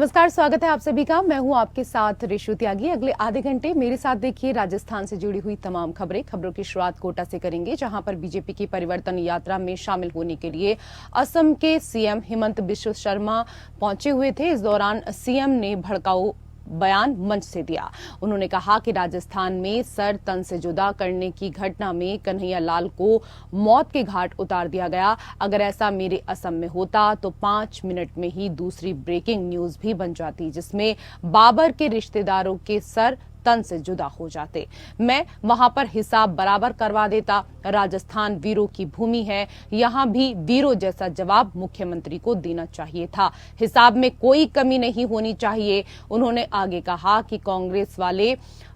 नमस्कार, स्वागत है आप सभी का। मैं हूं आपके साथ ऋषु त्यागी। अगले आधे घंटे मेरे साथ देखिए राजस्थान से जुड़ी हुई तमाम खबरों की शुरुआत कोटा से करेंगे, जहां पर बीजेपी की परिवर्तन यात्रा में शामिल होने के लिए असम के सीएम हिमंत बिश्व शर्मा पहुंचे हुए थे। इस दौरान सीएम ने भड़काऊ बयान मंच से दिया। उन्होंने कहा कि राजस्थान में सर तन से जुदा करने की घटना में कन्हैया लाल को मौत के घाट उतार दिया गया। अगर ऐसा मेरे असम में होता तो 5 मिनट में ही दूसरी ब्रेकिंग न्यूज भी बन जाती, जिसमें बाबर के रिश्तेदारों के सर तन से जुदा हो जाते। मैं वहां पर हिसाब बराबर करवा देता। राजस्थान वीरों की भूमि है, यहां भी वीरों जैसा जवाब मुख्यमंत्री को देना चाहिए था। हिसाब में कोई कमी नहीं होनी चाहिए। उन्होंने आगे कहा कि कांग्रेस वाले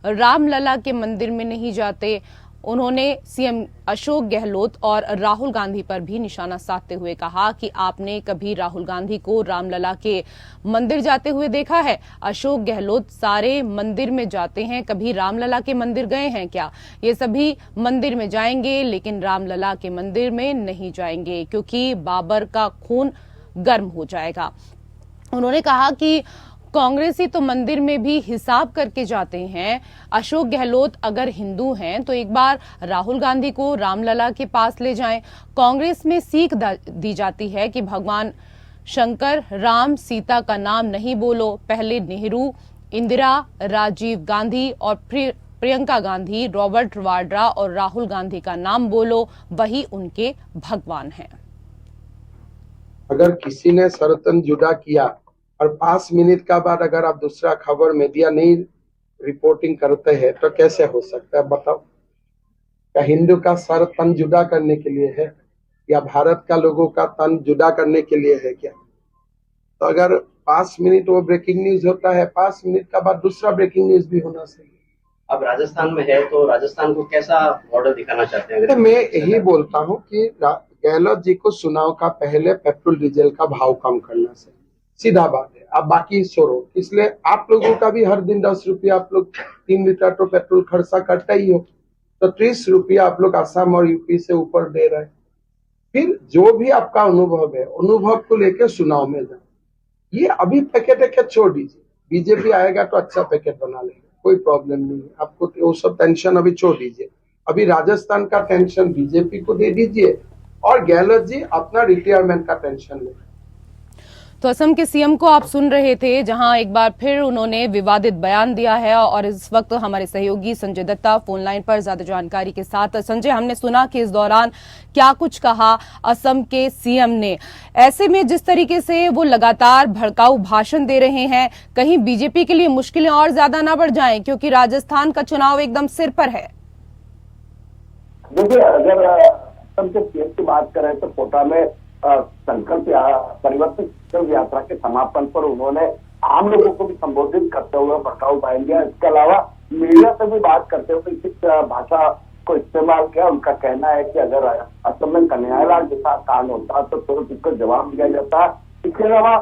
रामलला के मंदिर में नहीं जाते। उन्होंने सीएम अशोक गहलोत और राहुल गांधी पर भी निशाना साधते हुए कहा कि आपने कभी राहुल गांधी को रामलला के मंदिर जाते हुए देखा है? अशोक गहलोत सारे मंदिर में जाते हैं, कभी रामलला के मंदिर गए हैं क्या? ये सभी मंदिर में जाएंगे लेकिन रामलला के मंदिर में नहीं जाएंगे, क्योंकि बाबर का खून गर्म हो जाएगा। उन्होंने कहा कि कांग्रेसी तो मंदिर में भी हिसाब करके जाते हैं। अशोक गहलोत अगर हिंदू हैं तो एक बार राहुल गांधी को रामलला के पास ले जाएं। कांग्रेस में सीख दी जाती है कि भगवान शंकर, राम, सीता का नाम नहीं बोलो। पहले नेहरू, इंदिरा, राजीव गांधी और प्रियंका गांधी, रॉबर्ट वाड्रा और राहुल गांधी का नाम बोलो, वही उनके भगवान हैं। अगर किसी ने सरतन जुदा किया और 5 मिनट का बाद अगर आप दूसरा खबर मीडिया नहीं रिपोर्टिंग करते हैं तो कैसे हो सकता है? बताओ, क्या हिंदू का सर तन जुदा करने के लिए है या भारत का लोगों का तन जुदा करने के लिए है क्या? तो अगर 5 मिनट वो ब्रेकिंग न्यूज होता है, 5 मिनट का बाद दूसरा ब्रेकिंग न्यूज भी होना चाहिए। अब राजस्थान में है तो राजस्थान को कैसा मॉडल दिखाना चाहते हैं? तो मैं यही बोलता हूँ कि गहलोत जी को चुनाव का पहले पेट्रोल डीजल का भाव कम करना चाहिए। सीधा बात है। आप बाकी छोड़ो, इसलिए आप लोगों का भी हर दिन 10 रुपया आप लोग 3 लीटर तो पेट्रोल खर्चा करता ही हो, तो 30 रुपया आप लोग असम और यूपी से ऊपर दे रहे हैं। फिर जो भी आपका अनुभव है, अनुभव को लेकर चुनाव में जाओ। ये अभी पैकेट छोड़ दीजिए, बीजेपी आएगा तो अच्छा पैकेट बना लेगा, कोई प्रॉब्लम नहीं है आपको। वो सब टेंशन अभी छोड़ दीजिए। अभी राजस्थान का टेंशन बीजेपी को दे दीजिए और गहलोत जी अपना रिटायरमेंट का टेंशन ले। तो असम के सीएम को आप सुन रहे थे, जहां एक बार फिर उन्होंने विवादित बयान दिया है। और इस वक्त हमारे सहयोगी संजय दत्ता फोन लाइन पर ज्यादा जानकारी के साथ। संजय, हमने सुना कि इस दौरान क्या कुछ कहा असम के सीएम ने। ऐसे में जिस तरीके से वो लगातार भड़काऊ भाषण दे रहे हैं, कहीं बीजेपी के लिए मुश्किलें और ज्यादा ना बढ़ जाएं, क्योंकि राजस्थान का चुनाव एकदम सिर पर है। देखिए, अगर असम के सीएम की बात करें तो कोटा में संकल्प परिवर्तन यात्रा के समापन पर उन्होंने आम लोगों को भी संबोधित करते हुए भड़काऊ बयान दिया। इसके अलावा मीडिया से भी बात करते हुए किस भाषा को इस्तेमाल किया। उनका कहना है कि अगर असम में कन्हैया लाल जैसा कांड होता तो तुरंत उसको जवाब दिया जाता। इसके अलावा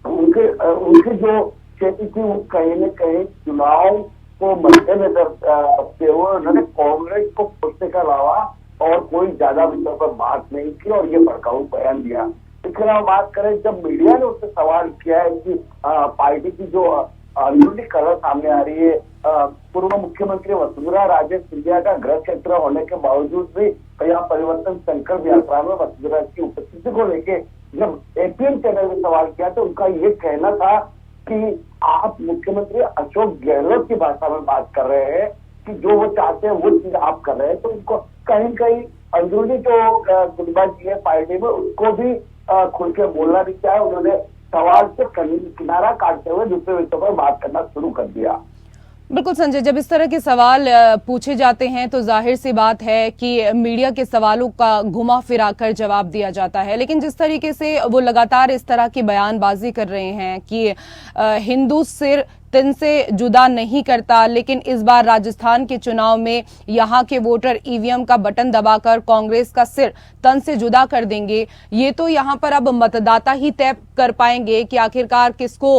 उनकी जो खेती थी वो कहीं न कहीं चुनाव को मद्देनजर रखते हुए उन्होंने कांग्रेस को पूछने के अलावा और कोई ज्यादा विषय पर बात नहीं की और ये भड़काऊ बयान दिया। इसके अलावा बात करें, जब मीडिया ने उससे सवाल किया है कि पार्टी की जो यूनिटी कलर सामने आ रही है, पूर्व मुख्यमंत्री वसुंधरा राजे सिंधिया का गृह क्षेत्र होने के बावजूद भी यहाँ परिवर्तन संकल्प यात्रा में वसुंधरा की उपस्थिति को लेकर जब एपीएम चैनल ने सवाल किया तो उनका ये कहना था कि आप मुख्यमंत्री अशोक गहलोत की भाषा में बात कर रहे हैं कि जो वो चाहते हैं वो चीज आप कर रहे हैं। तो उनको कहीं कहीं अंदरूनी जो गुटबाजी है पार्टी में उसको भी खुल के बोलना नहीं चाहे। उन्होंने सवाल से किनारा काटते हुए दूसरे विषयों पर बात करना शुरू कर दिया। बिल्कुल संजय, जब इस तरह के सवाल पूछे जाते हैं तो जाहिर सी बात है कि मीडिया के सवालों का घुमा फिरा कर जवाब दिया जाता है। लेकिन जिस तरीके से वो लगातार इस तरह की बयानबाजी कर रहे हैं कि हिंदू सिर तन से जुदा नहीं करता, लेकिन इस बार राजस्थान के चुनाव में यहाँ के वोटर ईवीएम का बटन दबाकर कांग्रेस का सिर तन से जुदा कर देंगे। ये तो यहाँ पर अब मतदाता ही तय कर पाएंगे कि आखिरकार किसको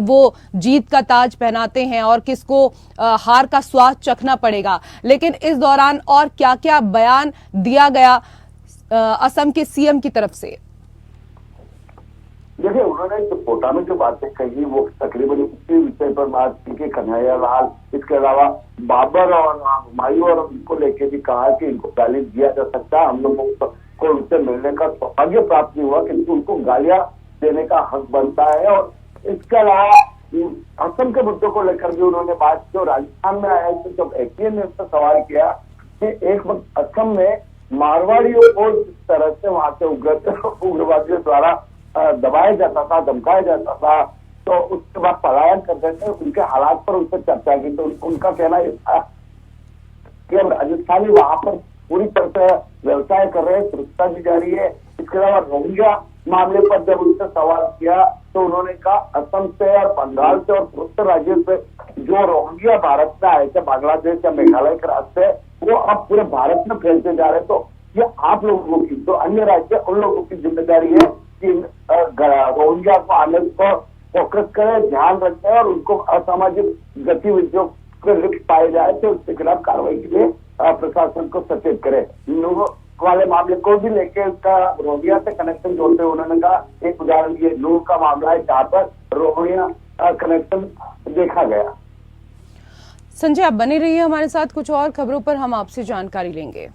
वो जीत का ताज पहनाते हैं और किसको हार का स्वाद चखना पड़ेगा। लेकिन इस दौरान और क्या क्या बयान दिया गया असम के सीएम की तरफ से? देखिए, उन्होंने जो कोटा में जो बातें कही वो तकरीबन इसी विषय पर बात की कि कन्हैया लाल, इसके अलावा बाबर और हुमायूं और उनको लेके भी कहा कि इनको गाली दिया जा सकता है। हम लोगों को उनसे मिलने का सौभाग्य प्राप्त नहीं हुआ, किंतु उनको गालियां देने का हक बनता है। और इसके अलावा असम के मुद्दों को लेकर भी उन्होंने बात की। राजस्थान में आया तो जब एटीएन ने उससे सवाल किया कि एक वक्त असम में मारवाड़ियों को जिस तरह से वहां से उग्रवादियों द्वारा दबाया जाता था, धमकाया जाता था, तो उसके बाद पलायन करते थे, उनके हालात पर उनसे चर्चा की। तो उनका कहना यह था कि अब राजस्थानी वहां पर पूरी तरह से व्यवसाय कर रहे हैं, सुरक्षा भी जारी है। इसके अलावा रोहिंग्या मामले पर जब उनसे सवाल किया तो उन्होंने कहा असम से और बंगाल से और पूर्वोत्तर राज्यों से जो रोहिंग्या भारत में आए थे, बांग्लादेश या मेघालय के रास्ते, वो अब पूरे भारत में फैलते जा रहे। तो ये आप लोगों की, जो अन्य राज्य, उन लोगों की जिम्मेदारी है कि रोहिंग्या को आने को फोकस करें, ध्यान रखें और उनको असामाजिक गतिविधियों के लिप्त पाए जाए तो उसके खिलाफ कार्रवाई के लिए प्रशासन को सचेत करे। लोगों वाले मामले को भी लेके उसका रोहिंग्या से कनेक्शन जोड़ते हुए उन्होंने कहा, एक उदाहरण ये नूह का मामला है जहां पर रोहिंग्या कनेक्शन देखा गया। संजय, आप बने रहिए हमारे साथ, कुछ और खबरों पर हम आपसे जानकारी लेंगे।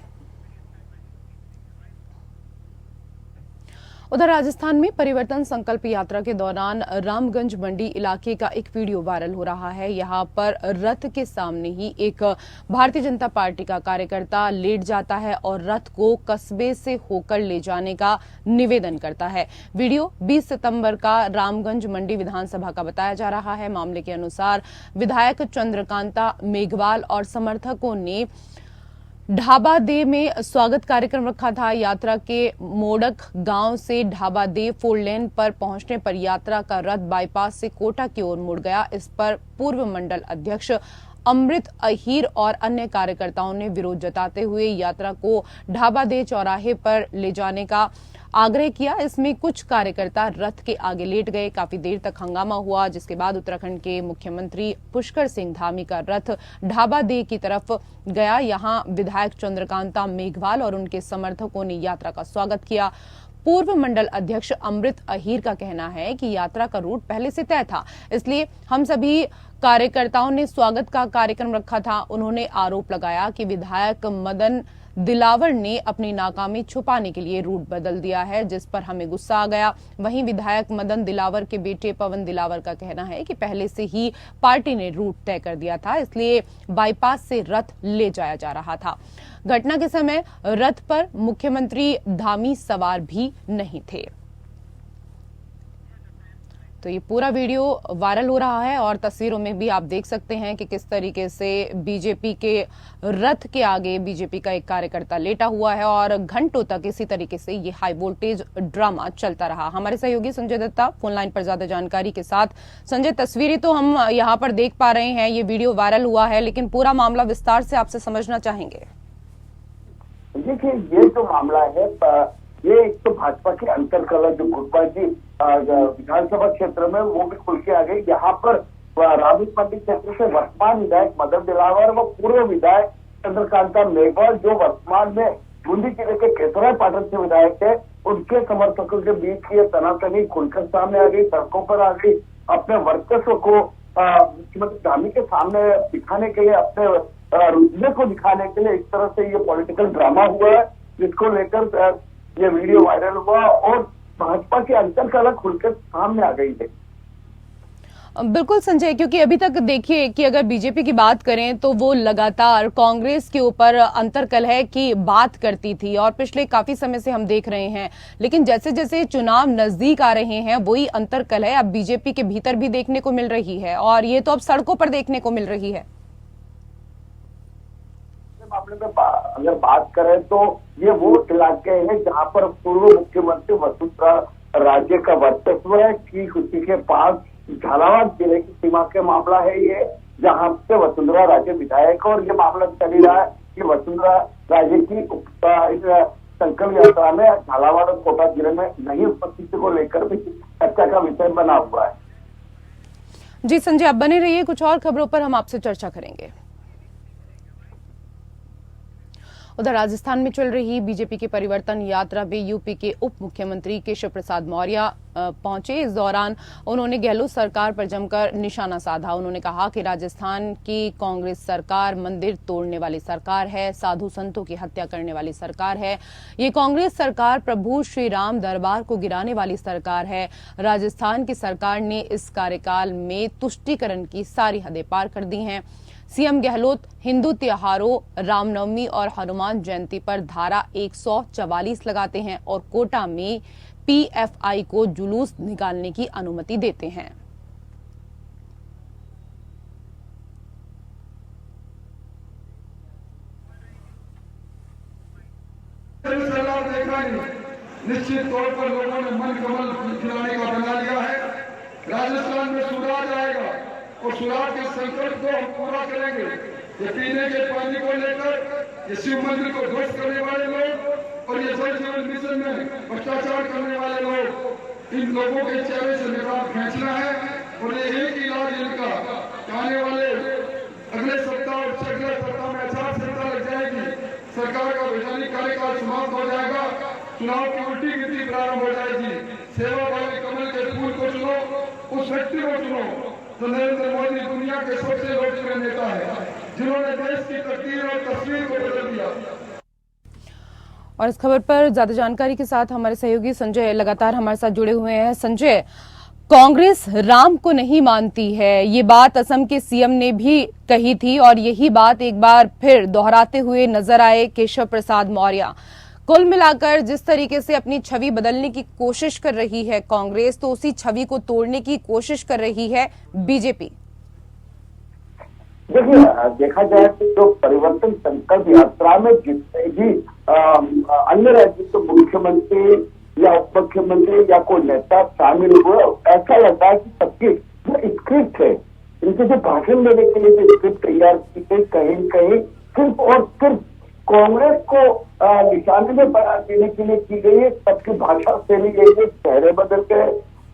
उधर राजस्थान में परिवर्तन संकल्प यात्रा के दौरान रामगंज मंडी इलाके का एक वीडियो वायरल हो रहा है। यहां पर रथ के सामने ही एक भारतीय जनता पार्टी का कार्यकर्ता लेट जाता है और रथ को कस्बे से होकर ले जाने का निवेदन करता है। वीडियो 20 सितंबर का रामगंज मंडी विधानसभा का बताया जा रहा है। मामले के अनुसार विधायक चंद्रकांता मेघवाल और समर्थकों ने ढाबा दे में स्वागत कार्यक्रम रखा था। यात्रा के मोडक गांव से ढाबा दे 4 लेन पर पहुंचने पर यात्रा का रथ बाईपास से कोटा की ओर मुड़ गया। इस पर पूर्व मंडल अध्यक्ष अमृत अहीर और अन्य कार्यकर्ताओं ने विरोध जताते हुए यात्रा को ढाबा दे चौराहे पर ले जाने का आग्रह किया। इसमें कुछ कार्यकर्ता रथ के आगे लेट गए। काफी देर तक हंगामा हुआ, जिसके बाद उत्तराखंड के मुख्यमंत्री पुष्कर सिंह धामी का रथ ढाबा दे की तरफ गया। यहां विधायक चंद्रकांता मेघवाल और उनके समर्थकों ने यात्रा का स्वागत किया। पूर्व मंडल अध्यक्ष अमृत अहीर का कहना है कि यात्रा का रूट पहले से तय था, इसलिए हम सभी कार्यकर्ताओं ने स्वागत का कार्यक्रम रखा था। उन्होंने आरोप लगाया कि विधायक मदन दिलावर ने अपनी नाकामी छुपाने के लिए रूट बदल दिया है, जिस पर हमें गुस्सा आ गया। वहीं विधायक मदन दिलावर के बेटे पवन दिलावर का कहना है कि पहले से ही पार्टी ने रूट तय कर दिया था, इसलिए बाईपास से रथ ले जाया जा रहा था। घटना के समय रथ पर मुख्यमंत्री धामी सवार भी नहीं थे। तो ये पूरा वीडियो वायरल हो रहा है और तस्वीरों में भी आप देख सकते हैं कि किस तरीके से बीजेपी के रथ के आगे बीजेपी का एक कार्यकर्ता लेटा हुआ है और घंटों तक इसी तरीके से ये हाई वोल्टेज ड्रामा चलता रहा। हमारे सहयोगी संजय दत्ता फोन लाइन पर ज्यादा जानकारी के साथ। संजय, तस्वीरें तो हम यहाँ पर देख पा रहे हैं, ये वीडियो वायरल हुआ है, लेकिन पूरा मामला विस्तार से आपसे समझना चाहेंगे। देखिए, ये जो मामला है, ये एक तो भाजपा की अंतरकलह जो गुटबाजी विधानसभा क्षेत्र में वो भी खुल के आ गई। यहाँ पर रामगंज मंडी क्षेत्र से वर्तमान विधायक मदन दिलावर व पूर्व विधायक चंद्रकांता मेघवाल, जो वर्तमान में बूंदी जिले के केसरा पाटन से विधायक है, उनके समर्थकों के बीच ये तनातनी खुलकर सामने आ गई, सड़कों पर आ गई। अपने वर्चस्व को मुख्यमंत्री धामी के सामने दिखाने के लिए, अपने रुतबे को दिखाने के लिए इस तरह से ये पॉलिटिकल ड्रामा हुआ है, जिसको लेकर ये वीडियो वायरल हुआ और भाजपा की अंतरकलह खुलकर सामने आ गई है। बिल्कुल संजय, क्योंकि अभी तक देखिए कि अगर बीजेपी की बात करें तो वो लगातार कांग्रेस के ऊपर अंतरकलह की बात करती थी और पिछले काफी समय से हम देख रहे हैं, लेकिन जैसे जैसे चुनाव नजदीक आ रहे हैं वही अंतरकलह अब बीजेपी के भीतर भी देखने को मिल रही है और ये तो अब सड़कों पर देखने को मिल रही है। मामले में अगर बात करें तो ये वो इलाके हैं जहां पर पूर्व मुख्यमंत्री वसुंधरा राजे का वर्चस्व है कि उसी के पास झालावाड़ जिले की सीमा के मामला है ये, जहां से वसुंधरा राजे विधायक, और ये मामला चल ही रहा है कि वसुंधरा राजे की संकल्प यात्रा में झालावाड़ और कोटा जिले में नहीं उपस्थिति को लेकर भी चर्चा का विषय बना हुआ है। जी संजय, आप बने रहिए, कुछ और खबरों पर हम आपसे चर्चा करेंगे। उधर राजस्थान में चल रही बीजेपी की परिवर्तन यात्रा में यूपी के उप मुख्यमंत्री केशव प्रसाद मौर्य पहुंचे। इस दौरान उन्होंने गहलोत सरकार पर जमकर निशाना साधा। उन्होंने कहा कि राजस्थान की कांग्रेस सरकार मंदिर तोड़ने वाली सरकार है, साधु संतों की हत्या करने वाली सरकार है। ये कांग्रेस सरकार प्रभु श्री राम दरबार को गिराने वाली सरकार है। राजस्थान की सरकार ने इस कार्यकाल में तुष्टीकरण की सारी हदें पार कर दी हैं। सीएम गहलोत हिंदू त्योहारों रामनवमी और हनुमान जयंती पर धारा 144 लगाते हैं और कोटा में पीएफआई को जुलूस निकालने की अनुमति देते हैं। निश्चित तौर पर लोगों ने मन कमल खिलाने का बना लिया है। राजस्थान में सुराज आएगा और सुराज के संकट को हम पूरा करेंगे। ये पीने के पानी को लेकर ये शिव मंदिर को ध्वस्त करने वाले लोग और ये जल जीवन मिशन में भ्रष्टाचार करने वाले लोग, इन लोगों के चेहरे से निकाल खींचना है और ये एक इलाज इनका आने वाले अगले सप्ताह और अगले सप्ताह में आचार संहिता लग जाएगी। सरकार का वैधानिक कार्यकाल समाप्त हो जाएगा, चुनाव की उल्टी गिनती प्रारंभ हो जाएगी। सेवा वाले कमल के फूल को चुनो, उस व्यक्ति को चुनो तो नरेंद्र मोदी दुनिया के सबसे लोकप्रिय नेता है, जिन्होंने देश की तकदीर और तस्वीर को बदल दिया। और इस खबर पर ज्यादा जानकारी के साथ हमारे सहयोगी संजय लगातार हमारे साथ जुड़े हुए हैं। संजय, कांग्रेस राम को नहीं मानती है, ये बात असम के सीएम ने भी कही थी और यही बात एक बार फिर दोहराते हुए नजर आए केशव प्रसाद मौर्य। कुल मिलाकर जिस तरीके से अपनी छवि बदलने की कोशिश कर रही है कांग्रेस, तो उसी छवि को तोड़ने की कोशिश कर रही है बीजेपी। देखिए, देखा जाए तो परिवर्तन संकल्प यात्रा में जितने भी अन्य राज्य के मुख्यमंत्री या उप मुख्यमंत्री या कोई नेता शामिल हुए, ऐसा लगता है कि सबकी जो स्क्रिप्ट है, इनके जो भाषण देने के लिए जो स्क्रिप्ट तैयार की गई, कहीं न कहीं सिर्फ और सिर्फ कांग्रेस को निशाने में बना देने के लिए की गई है। सबकी भाषा से ली गई है, चेहरे बदल के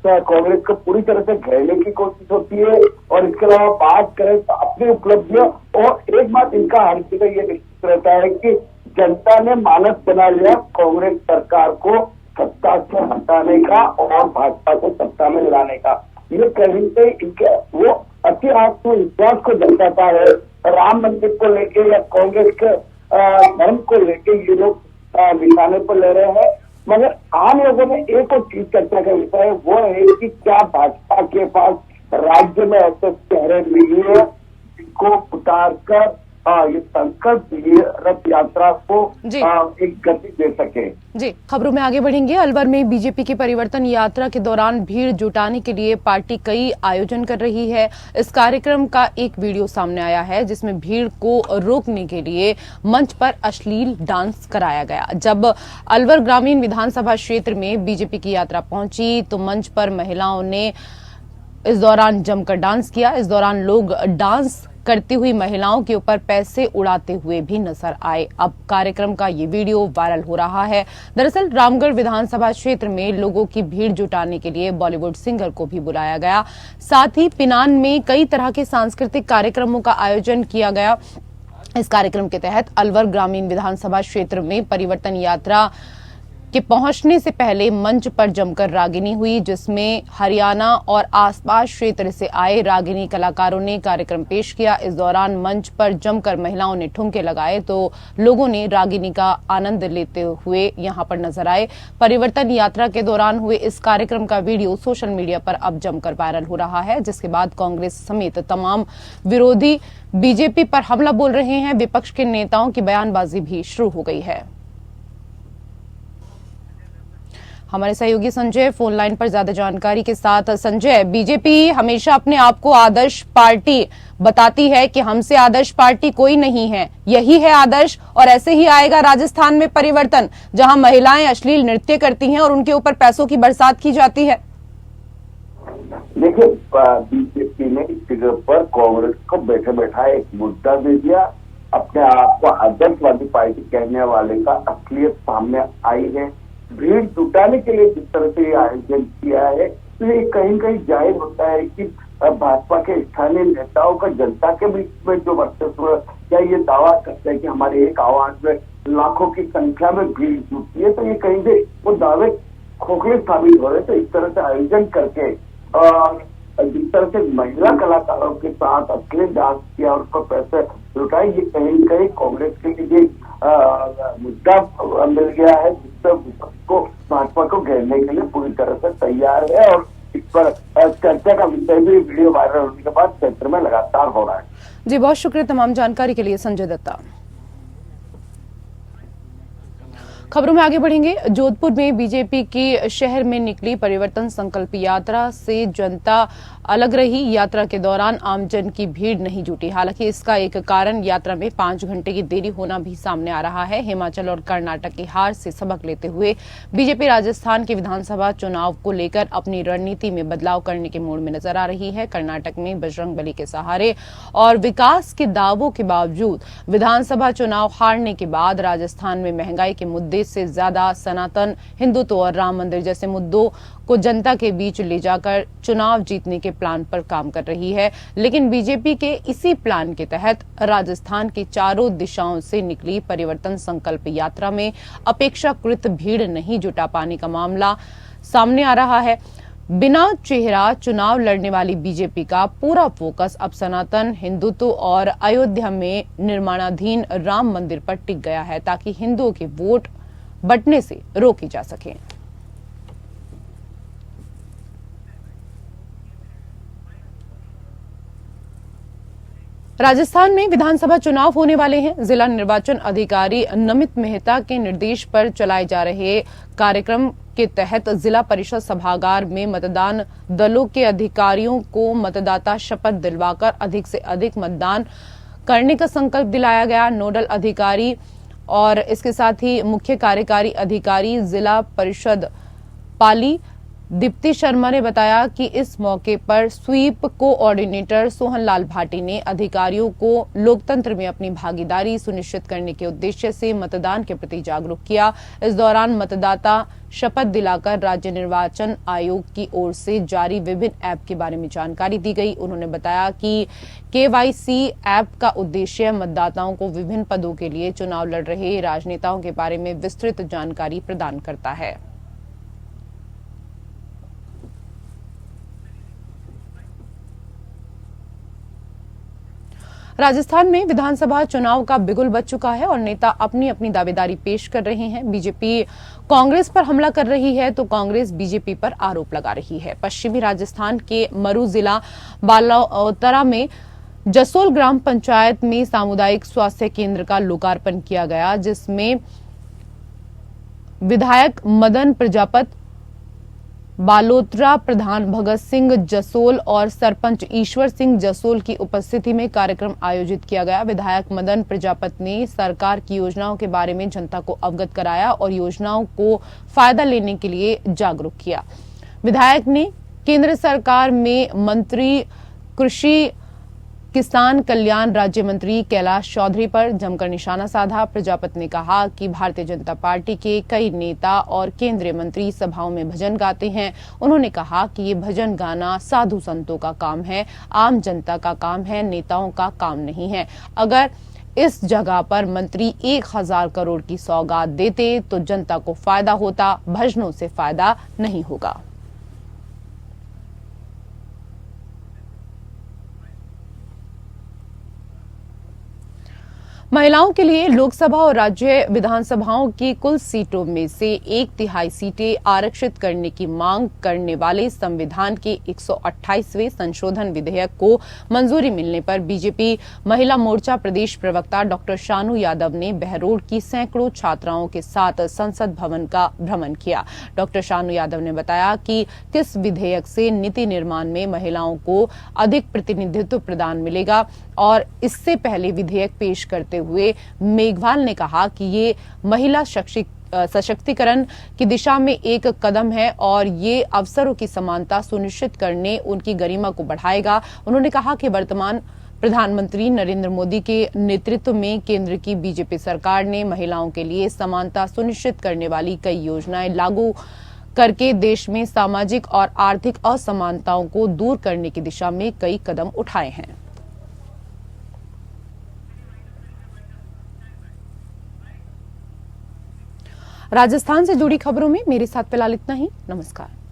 कांग्रेस को पूरी तरह से घेरने की कोशिश होती है। और इसके अलावा बात करें तो अपनी उपलब्धियां, और एक बात इनका हर जगह ये निश्चित रहता है कि जनता ने मानस बना लिया कांग्रेस सरकार को सत्ता से हटाने का और भाजपा को सत्ता में लाने का। ये कहीं से इनके वो अति आत्मविश्वास को दर्शाता है। राम मंदिर को लेके या कांग्रेस के धर्म को लेके ये लोग निशाने पर ले रहे हैं, मगर आम लोगों में एक और चीज चर्चा का विषय है, वो है कि क्या भाजपा के पास राज्य में ऐसे चेहरे नहीं है जिनको उतार कर ये संकल्प ये रथ यात्रा को एक गति दे सके। जी, खबरों में आगे बढ़ेंगे। अलवर में बीजेपी की परिवर्तन यात्रा के दौरान भीड़ जुटाने के लिए पार्टी कई आयोजन कर रही है। इस कार्यक्रम का एक वीडियो सामने आया है जिसमें भीड़ को रोकने के लिए मंच पर अश्लील डांस कराया गया। जब अलवर ग्रामीण विधानसभा क्षेत्र में बीजेपी की यात्रा पहुंची तो मंच पर महिलाओं ने इस दौरान जमकर डांस किया। इस दौरान लोग डांस करती हुई महिलाओं के ऊपर पैसे उड़ाते हुए भी नजर आए। अब कार्यक्रम का ये वीडियो वायरल हो रहा है। दरअसल रामगढ़ विधानसभा क्षेत्र में लोगों की भीड़ जुटाने के लिए बॉलीवुड सिंगर को भी बुलाया गया। साथ ही पिनान में कई तरह के सांस्कृतिक कार्यक्रमों का आयोजन किया गया। इस कार्यक्रम के तहत अलवर ग्रामीण विधानसभा क्षेत्र में परिवर्तन यात्रा के पहुंचने से पहले मंच पर जमकर रागिनी हुई, जिसमें हरियाणा और आसपास क्षेत्र से आए रागिनी कलाकारों ने कार्यक्रम पेश किया। इस दौरान मंच पर जमकर महिलाओं ने ठुमके लगाए तो लोगों ने रागिनी का आनंद लेते हुए यहां पर नजर आए। परिवर्तन यात्रा के दौरान हुए इस कार्यक्रम का वीडियो सोशल मीडिया पर अब जमकर वायरल हो रहा है, जिसके बाद कांग्रेस समेत तमाम विरोधी बीजेपी पर हमला बोल रहे हैं। विपक्ष के नेताओं की बयानबाजी भी शुरू हो गई है। हमारे सहयोगी संजय फोन लाइन पर ज्यादा जानकारी के साथ। संजय, बीजेपी हमेशा अपने आप को आदर्श पार्टी बताती है कि हमसे आदर्श पार्टी कोई नहीं है, यही है आदर्श, और ऐसे ही आएगा राजस्थान में परिवर्तन, जहां महिलाएं अश्लील नृत्य करती हैं और उनके ऊपर पैसों की बरसात की जाती है। देखिए, बीजेपी ने इस जगह पर कांग्रेस को बैठे बैठा एक मुद्दा दे दिया। अपने आप को आदर्शवादी पार्टी कहने वाले का असलियत सामने आई है। भीड़ जुटाने के लिए जिस तरह से ये आयोजन किया है, तो ये कहीं न कहीं जाहिर होता है कि भाजपा के स्थानीय नेताओं का जनता के बीच में जो वर्चस्व, क्या ये दावा करते हैं कि हमारे एक आवाज में लाखों की संख्या में भीड़ जुटती है, तो ये कहीं से वो दावे खोखले साबित हो रहे थे। इस तरह से आयोजन करके और जिस तरह से महिला कलाकारों के साथ अश्लील डांस किया और उस पर पैसे लुटाए, ये कहीं न कहीं कांग्रेस के लिए मुद्दा मिल गया है, जिससे विपक्ष को भाजपा को घेरने के लिए पूरी तरह से तैयार है। और इस पर चर्चा का विषय भी वीडियो वायरल होने के बाद क्षेत्र में लगातार हो रहा है। जी, बहुत शुक्रिया तमाम जानकारी के लिए संजय दत्ता। खबरों में आगे बढ़ेंगे। जोधपुर में बीजेपी की शहर में निकली परिवर्तन संकल्प यात्रा से जनता अलग रही। यात्रा के दौरान आमजन की भीड़ नहीं जुटी। हालांकि इसका एक कारण यात्रा में 5 घंटे की देरी होना भी सामने आ रहा है। हिमाचल और कर्नाटक की हार से सबक लेते हुए बीजेपी राजस्थान के विधानसभा चुनाव को लेकर अपनी रणनीति में बदलाव करने के मूड में नजर आ रही है। कर्नाटक में बजरंगबली के सहारे और विकास के दावों के बावजूद विधानसभा चुनाव हारने के बाद राजस्थान में महंगाई के मुद्दे से ज्यादा सनातन हिंदुत्व और राम मंदिर जैसे मुद्दों को जनता के बीच ले जाकर चुनाव जीतने के प्लान पर काम कर रही है। लेकिन बीजेपी के इसी प्लान के तहत राजस्थान की चारों दिशाओं से निकली परिवर्तन संकल्प यात्रा में अपेक्षाकृत भीड़ नहीं जुटा पाने का मामला सामने आ रहा है। बिना चेहरा चुनाव लड़ने वाली बीजेपी का पूरा फोकस अब सनातन हिंदुत्व और अयोध्या में निर्माणाधीन राम मंदिर पर टिक गया है, ताकि हिंदुओं के वोट बंटने से रोकी जा सके। राजस्थान में विधानसभा चुनाव होने वाले हैं। जिला निर्वाचन अधिकारी नमित मेहता के निर्देश पर चलाए जा रहे कार्यक्रम के तहत जिला परिषद सभागार में मतदान दलों के अधिकारियों को मतदाता शपथ दिलवाकर अधिक से अधिक मतदान करने का संकल्प दिलाया गया। नोडल अधिकारी और इसके साथ ही मुख्य कार्यकारी अधिकारी जिला परिषद पाली दीप्ति शर्मा ने बताया कि इस मौके पर स्वीप कोऑर्डिनेटर सोहन लाल भाटी ने अधिकारियों को लोकतंत्र में अपनी भागीदारी सुनिश्चित करने के उद्देश्य से मतदान के प्रति जागरूक किया। इस दौरान मतदाता शपथ दिलाकर राज्य निर्वाचन आयोग की ओर से जारी विभिन्न ऐप के बारे में जानकारी दी गई। उन्होंने बताया कि KYC ऐप का उद्देश्य मतदाताओं को विभिन्न पदों के लिए चुनाव लड़ रहे राजनेताओं के बारे में विस्तृत जानकारी प्रदान करता है। राजस्थान में विधानसभा चुनाव का बिगुल बज चुका है और नेता अपनी अपनी दावेदारी पेश कर रहे हैं। बीजेपी कांग्रेस पर हमला कर रही है तो कांग्रेस बीजेपी पर आरोप लगा रही है। पश्चिमी राजस्थान के मरू जिला बालोतरा में जसोल ग्राम पंचायत में सामुदायिक स्वास्थ्य केंद्र का लोकार्पण किया गया, जिसमें विधायक मदन प्रजापत, बालोतरा प्रधान भगत सिंह जसोल और सरपंच ईश्वर सिंह जसोल की उपस्थिति में कार्यक्रम आयोजित किया गया। विधायक मदन प्रजापत ने सरकार की योजनाओं के बारे में जनता को अवगत कराया और योजनाओं को फायदा लेने के लिए जागरूक किया। विधायक ने केंद्र सरकार में मंत्री कृषि किसान कल्याण राज्य मंत्री कैलाश चौधरी पर जमकर निशाना साधा। प्रजापत ने कहा कि भारतीय जनता पार्टी के कई नेता और केंद्रीय मंत्री सभाओं में भजन गाते हैं। उन्होंने कहा कि ये भजन गाना साधु संतों का काम है, आम जनता का काम है, नेताओं का काम नहीं है। अगर इस जगह पर मंत्री 1000 करोड़ की सौगात देते तो जनता को फायदा होता, भजनों से फायदा नहीं होगा। महिलाओं के लिए लोकसभा और राज्य विधानसभाओं की कुल सीटों में से 1/3 सीटें आरक्षित करने की मांग करने वाले संविधान के 128वें संशोधन विधेयक को मंजूरी मिलने पर बीजेपी महिला मोर्चा प्रदेश प्रवक्ता डॉक्टर शानू यादव ने बहरोड की सैकड़ों छात्राओं के साथ संसद भवन का भ्रमण किया। डॉक्टर शानू यादव ने बताया कि किस विधेयक से नीति निर्माण में महिलाओं को अधिक प्रतिनिधित्व प्रदान मिलेगा और इससे पहले विधेयक पेश करते हुए मेघवाल ने कहा कि ये महिला सशक्तिकरण की दिशा में एक कदम है और ये अवसरों की समानता सुनिश्चित करने उनकी गरिमा को बढ़ाएगा। उन्होंने कहा कि वर्तमान प्रधानमंत्री नरेंद्र मोदी के नेतृत्व में केंद्र की बीजेपी सरकार ने महिलाओं के लिए समानता सुनिश्चित करने वाली कई योजनाएं लागू करके देश में सामाजिक और आर्थिक असमानताओं को दूर करने की दिशा में कई कदम उठाए हैं। राजस्थान से जुड़ी खबरों में मेरे साथ फिलहाल इतना ही। नमस्कार।